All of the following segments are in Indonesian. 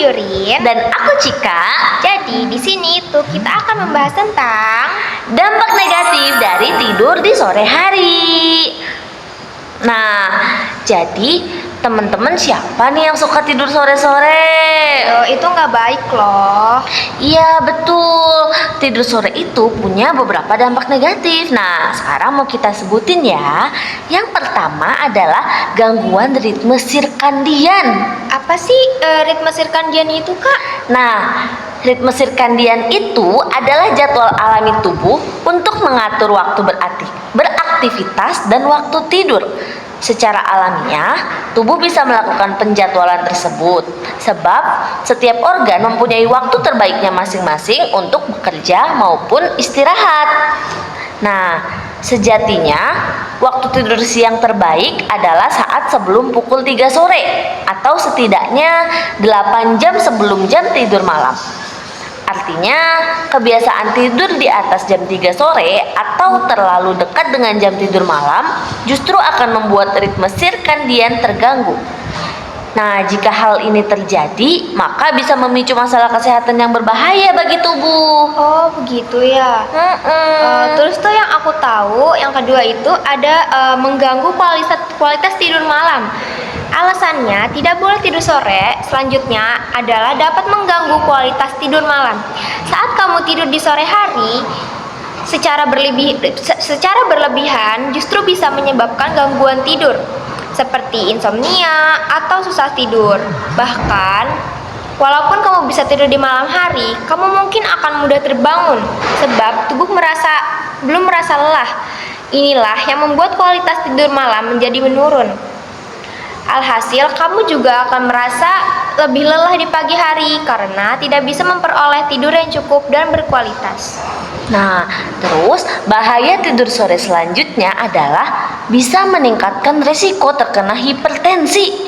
Yurin Dan aku Cika. Jadi di sini tuh kita akan membahas tentang Dampak negatif dari tidur di sore hari. Nah, jadi teman-teman siapa nih yang suka tidur sore-sore? itu nggak baik loh. Iya betul, tidur sore itu punya beberapa dampak negatif. Nah, sekarang mau kita sebutin ya. Yang pertama adalah gangguan ritme sirkadian. Apa sih ritme sirkadian itu, Kak? Nah, ritme sirkadian itu adalah jadwal alami tubuh untuk mengatur waktu beraktivitas dan waktu tidur. Secara alamiah, tubuh bisa melakukan penjadwalan tersebut sebab setiap organ mempunyai waktu terbaiknya masing-masing untuk bekerja maupun istirahat. Nah, sejatinya waktu tidur siang terbaik adalah saat sebelum pukul 3 sore atau setidaknya 8 jam sebelum jam tidur malam. Artinya, kebiasaan tidur di atas jam 3 sore atau terlalu dekat dengan jam tidur malam justru akan membuat ritme sirkadian terganggu. Nah, jika hal ini terjadi, maka bisa memicu masalah kesehatan yang berbahaya bagi tubuh. Oh, begitu ya. Terus tuh yang aku tahu, yang kedua itu ada mengganggu kualitas tidur malam. Alasannya tidak boleh tidur sore. Selanjutnya adalah dapat mengganggu kualitas tidur malam. Saat kamu tidur di sore hari secara berlebihan justru bisa menyebabkan gangguan tidur seperti insomnia atau susah tidur. Bahkan walaupun kamu bisa tidur di malam hari, kamu mungkin akan mudah terbangun sebab tubuh belum merasa lelah. Inilah yang membuat kualitas tidur malam menjadi menurun. Alhasil, kamu juga akan merasa lebih lelah di pagi hari karena tidak bisa memperoleh tidur yang cukup dan berkualitas. Nah, terus bahaya tidur sore selanjutnya adalah bisa meningkatkan risiko terkena hipertensi.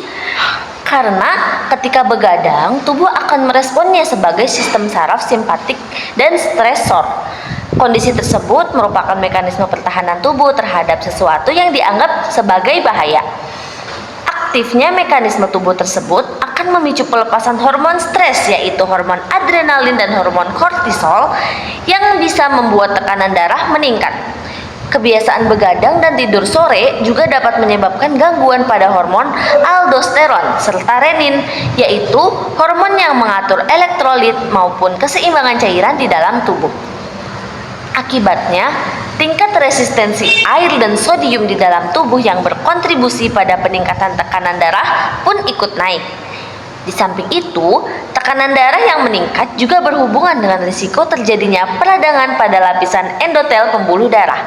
Karena ketika begadang, tubuh akan meresponnya sebagai sistem saraf simpatik dan stresor. Kondisi tersebut merupakan mekanisme pertahanan tubuh terhadap sesuatu yang dianggap sebagai bahaya. Aktifnya mekanisme tubuh tersebut akan memicu pelepasan hormon stres, yaitu hormon adrenalin dan hormon kortisol yang bisa membuat tekanan darah meningkat. Kebiasaan begadang dan tidur sore juga dapat menyebabkan gangguan pada hormon aldosteron serta renin, yaitu hormon yang mengatur elektrolit maupun keseimbangan cairan di dalam tubuh. Akibatnya, tingkat resistensi air dan sodium di dalam tubuh yang berkontribusi pada peningkatan tekanan darah pun ikut naik. Di samping itu, tekanan darah yang meningkat juga berhubungan dengan risiko terjadinya peradangan pada lapisan endotel pembuluh darah.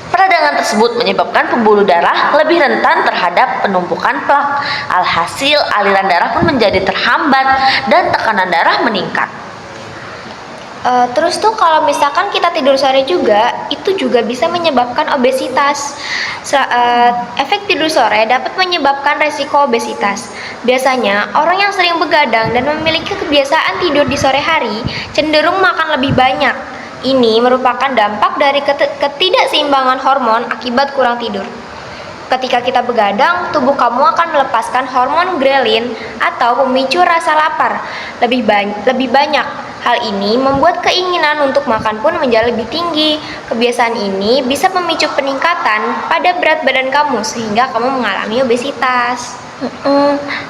Peradangan tersebut menyebabkan pembuluh darah lebih rentan terhadap penumpukan plak. Alhasil, aliran darah pun menjadi terhambat dan tekanan darah meningkat. Terus tuh kalau misalkan kita tidur sore juga, itu juga bisa menyebabkan obesitas. Efek tidur sore dapat menyebabkan resiko obesitas. Biasanya orang yang sering begadang dan memiliki kebiasaan tidur di sore hari cenderung makan lebih banyak. Ini merupakan dampak dari ketidakseimbangan hormon akibat kurang tidur. Ketika kita begadang, tubuh kamu akan melepaskan hormon grelin atau pemicu rasa lapar lebih banyak. Hal ini membuat keinginan untuk makan pun menjadi lebih tinggi. Kebiasaan ini bisa memicu peningkatan pada berat badan kamu sehingga kamu mengalami obesitas.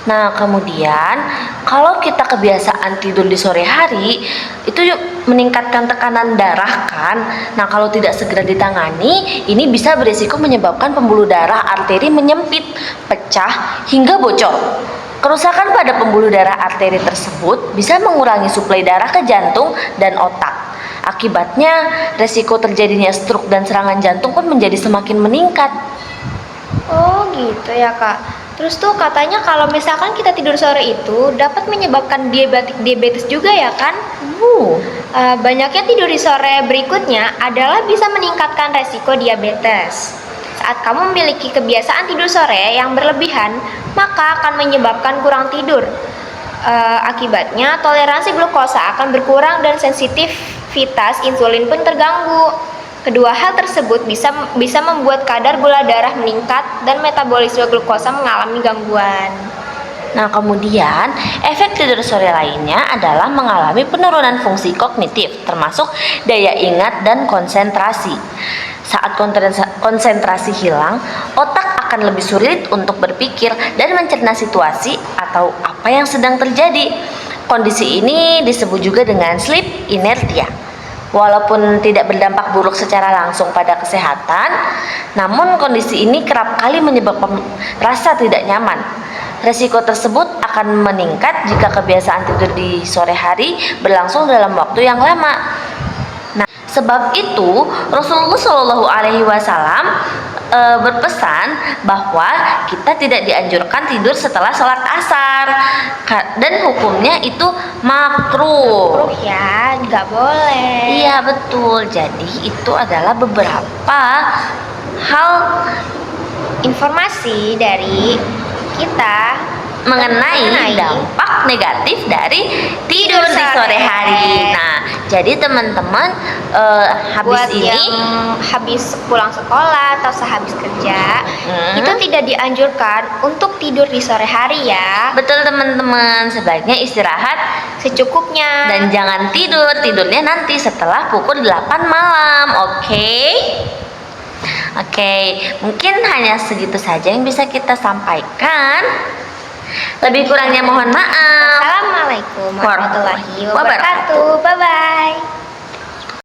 Nah, kemudian kalau kita kebiasaan tidur di sore hari, itu meningkatkan tekanan darah kan. Nah, kalau tidak segera ditangani, ini bisa berisiko menyebabkan pembuluh darah arteri menyempit, pecah, hingga bocor. Kerusakan pada pembuluh darah arteri tersebut bisa mengurangi suplai darah ke jantung dan otak. Akibatnya, resiko terjadinya stroke dan serangan jantung pun menjadi semakin meningkat. Oh gitu ya, Kak. Terus tuh katanya kalau misalkan kita tidur sore itu dapat menyebabkan diabetes juga ya kan? Banyaknya tidur di sore berikutnya adalah bisa meningkatkan resiko diabetes. Saat kamu memiliki kebiasaan tidur sore yang berlebihan, maka akan menyebabkan kurang tidur. Akibatnya toleransi glukosa akan berkurang dan sensitivitas insulin pun terganggu. Kedua hal tersebut bisa membuat kadar gula darah meningkat dan metabolisme glukosa mengalami gangguan. Nah, kemudian efek tidur sore lainnya adalah mengalami penurunan fungsi kognitif, termasuk daya ingat dan konsentrasi. Saat konsentrasi hilang, otak akan lebih sulit untuk berpikir dan mencerna situasi atau apa yang sedang terjadi. Kondisi ini disebut juga dengan sleep inertia. Walaupun tidak berdampak buruk secara langsung pada kesehatan, namun kondisi ini kerap kali menyebabkan rasa tidak nyaman. Resiko tersebut akan meningkat jika kebiasaan tidur di sore hari berlangsung dalam waktu yang lama. Nah, sebab itu Rasulullah Shallallahu Alaihi Wasallam berpesan bahwa kita tidak dianjurkan tidur setelah sholat asar dan hukumnya itu makruh. Ya, nggak boleh. Iya betul. Jadi itu adalah beberapa hal Informasi dari kita mengenai dampak negatif dari tidur di sore hari. Nah, jadi teman-teman habis buat ini yang habis pulang sekolah atau sehabis kerja, itu tidak dianjurkan untuk tidur di sore hari ya. betul teman-teman, sebaiknya istirahat Secukupnya. dan jangan tidurnya nanti setelah pukul 8 malam. Oke, mungkin hanya segitu saja yang bisa kita sampaikan. Lebih kurangnya mohon maaf. Assalamualaikum warahmatullahi wabarakatuh. Bye bye.